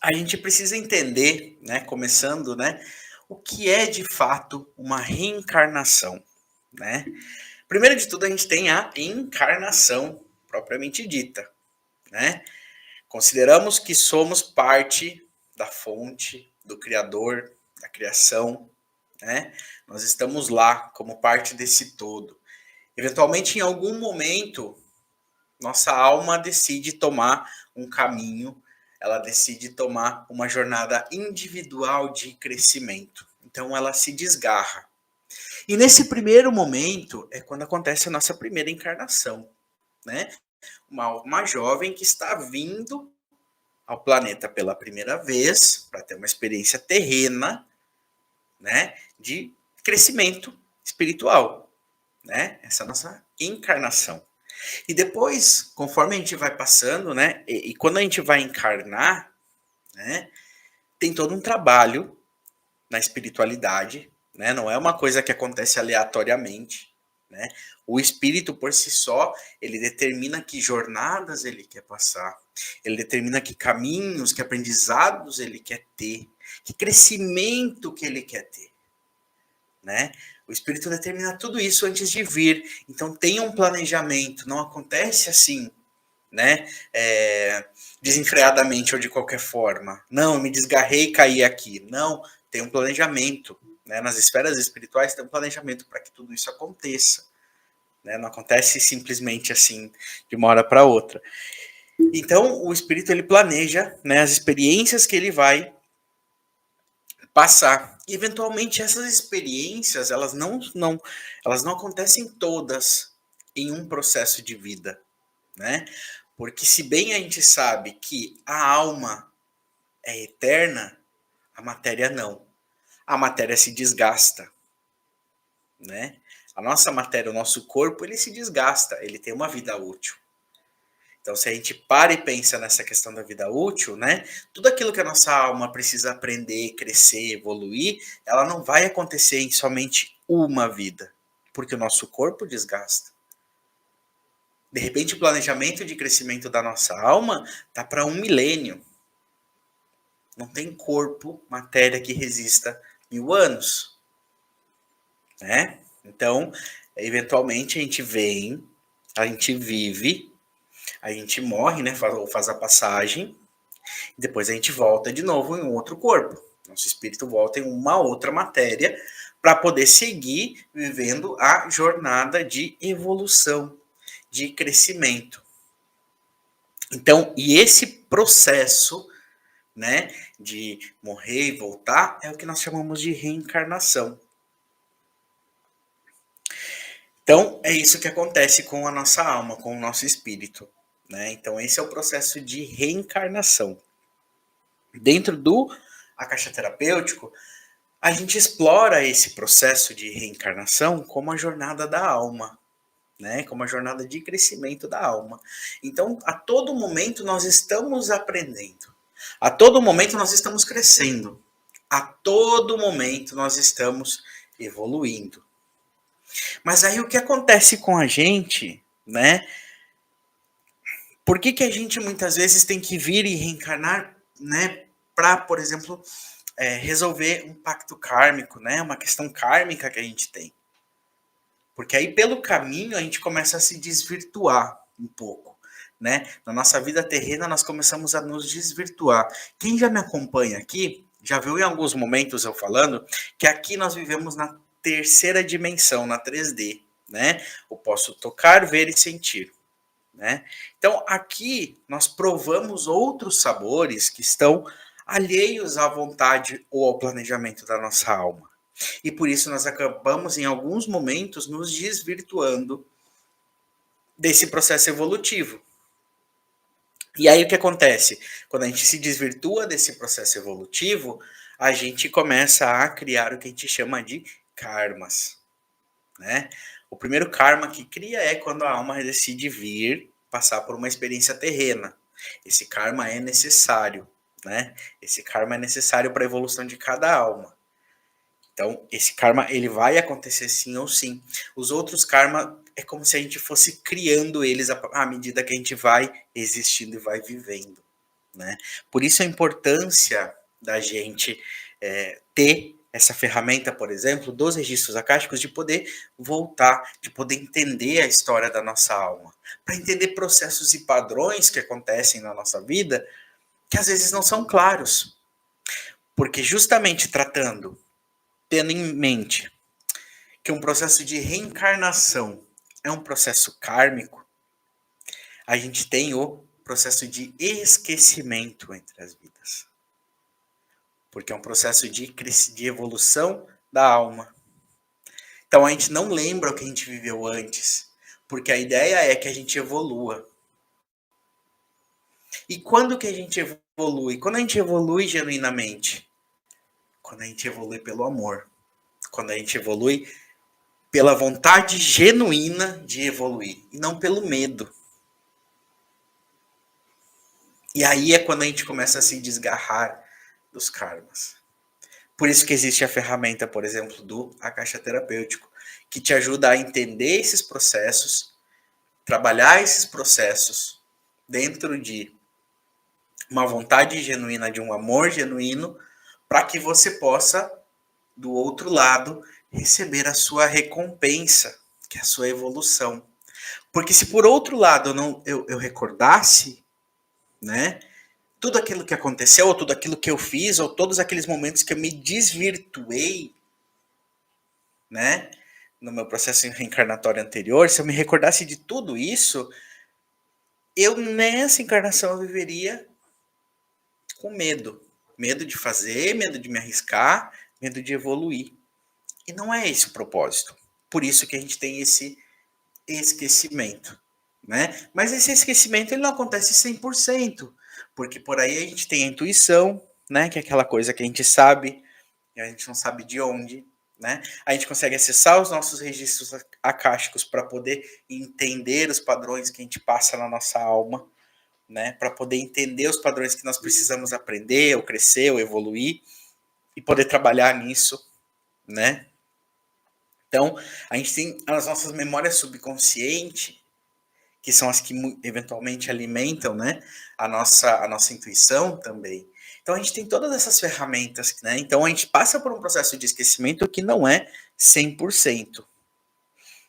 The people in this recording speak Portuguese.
A gente precisa entender, né, começando, né, o que é de fato uma reencarnação, né? Primeiro de tudo, a gente tem a encarnação propriamente dita, né? Consideramos que somos parte da fonte, do Criador, da criação, né? Nós estamos lá como parte desse todo. Eventualmente, em algum momento, nossa alma decide tomar um caminho, ela decide tomar uma jornada individual de crescimento. Então ela se desgarra. E nesse primeiro momento é quando acontece a nossa primeira encarnação, né? Uma jovem que está vindo ao planeta pela primeira vez para ter uma experiência terrena, né, de crescimento espiritual, né? Essa é a nossa encarnação. E depois, conforme a gente vai passando, né? E quando a gente vai encarnar, né? Tem todo um trabalho na espiritualidade, né? Não é uma coisa que acontece aleatoriamente, né? O espírito por si só, ele determina que jornadas ele quer passar, ele determina que caminhos, que aprendizados ele quer ter, que crescimento que ele quer ter, né? O espírito determina tudo isso antes de vir. Então tem um planejamento, não acontece assim, né? Desenfreadamente ou de qualquer forma. Não, eu me desgarrei e caí aqui. Não, tem um planejamento. Né? Nas esferas espirituais tem um planejamento para que tudo isso aconteça. Né? Não acontece simplesmente assim, de uma hora para outra. Então, o espírito ele planeja, né, as experiências que ele vai passar. E, eventualmente, essas experiências, elas não acontecem todas em um processo de vida, né? Porque se bem a gente sabe que a alma é eterna, a matéria não. A matéria se desgasta, né? A nossa matéria, o nosso corpo, ele se desgasta, ele tem uma vida útil. Então, se a gente para e pensa nessa questão da vida útil, né? Tudo aquilo que a nossa alma precisa aprender, crescer, evoluir, ela não vai acontecer em somente uma vida, porque o nosso corpo desgasta. De repente, o planejamento de crescimento da nossa alma tá para 1 milênio. Não tem corpo, matéria que resista 1000 anos, né? Então, eventualmente a gente vem, a gente vive, a gente morre, né? Faz a passagem, e depois a gente volta de novo em um outro corpo. Nosso espírito volta em uma outra matéria para poder seguir vivendo a jornada de evolução, de crescimento. Então, e esse processo, né, de morrer e voltar, é o que nós chamamos de reencarnação. Então, é isso que acontece com a nossa alma, com o nosso espírito, né? Então, esse é o processo de reencarnação. Dentro do Akasha terapêutico, a gente explora esse processo de reencarnação como a jornada da alma, né? Como a jornada de crescimento da alma. Então, a todo momento nós estamos aprendendo. A todo momento nós estamos crescendo. A todo momento nós estamos evoluindo. Mas aí o que acontece com a gente, né? Por que a gente muitas vezes tem que vir e reencarnar, né? Para, por exemplo, resolver um pacto kármico, né? Uma questão kármica que a gente tem. Porque aí pelo caminho a gente começa a se desvirtuar um pouco, né? Na nossa vida terrena nós começamos a nos desvirtuar. Quem já me acompanha aqui, já viu em alguns momentos eu falando que aqui nós vivemos na terceira dimensão, na 3D, né? Eu posso tocar, ver e sentir, né? Então aqui nós provamos outros sabores que estão alheios à vontade ou ao planejamento da nossa alma. E por isso nós acabamos, em alguns momentos, nos desvirtuando desse processo evolutivo. E aí o que acontece? Quando a gente se desvirtua desse processo evolutivo, a gente começa a criar o que a gente chama de karmas, né? O primeiro karma que cria é quando a alma decide vir passar por uma experiência terrena. Esse karma é necessário, né? Esse karma é necessário para a evolução de cada alma. Então, esse karma, ele vai acontecer sim ou sim. Os outros karma é como se a gente fosse criando eles à medida que a gente vai existindo e vai vivendo, né? Por isso a importância da gente ter essa ferramenta, por exemplo, dos registros akáshicos, de poder voltar, de poder entender a história da nossa alma, para entender processos e padrões que acontecem na nossa vida, que às vezes não são claros. Porque justamente tendo em mente que um processo de reencarnação é um processo kármico, a gente tem o processo de esquecimento entre as vidas. Porque é um processo de evolução da alma. Então a gente não lembra o que a gente viveu antes, porque a ideia é que a gente evolua. E quando que a gente evolui? Quando a gente evolui genuinamente? Quando a gente evolui pelo amor. Quando a gente evolui pela vontade genuína de evoluir, e não pelo medo. E aí é quando a gente começa a se desgarrar dos karmas. Por isso que existe a ferramenta, por exemplo, do Akasha terapêutico, que te ajuda a entender esses processos, trabalhar esses processos dentro de uma vontade genuína, de um amor genuíno, para que você possa, do outro lado, receber a sua recompensa, que é a sua evolução. Porque se por outro lado eu recordasse, né, tudo aquilo que aconteceu, ou tudo aquilo que eu fiz, ou todos aqueles momentos que eu me desvirtuei, né, no meu processo reencarnatório anterior, se eu me recordasse de tudo isso, eu nessa encarnação eu viveria com medo. Medo de fazer, medo de me arriscar, medo de evoluir. E não é esse o propósito. Por isso que a gente tem esse esquecimento, né? Mas esse esquecimento ele não acontece 100%, porque por aí a gente tem a intuição, né? Que é aquela coisa que a gente sabe, e a gente não sabe de onde, né? A gente consegue acessar os nossos registros akáshicos para poder entender os padrões que a gente passa na nossa alma, né? Para poder entender os padrões que nós precisamos aprender, ou crescer, ou evoluir, e poder trabalhar nisso, né? Então, a gente tem as nossas memórias subconscientes, que são as que eventualmente alimentam, né, a nossa intuição também. Então, a gente tem todas essas ferramentas, né? Então, a gente passa por um processo de esquecimento que não é 100%,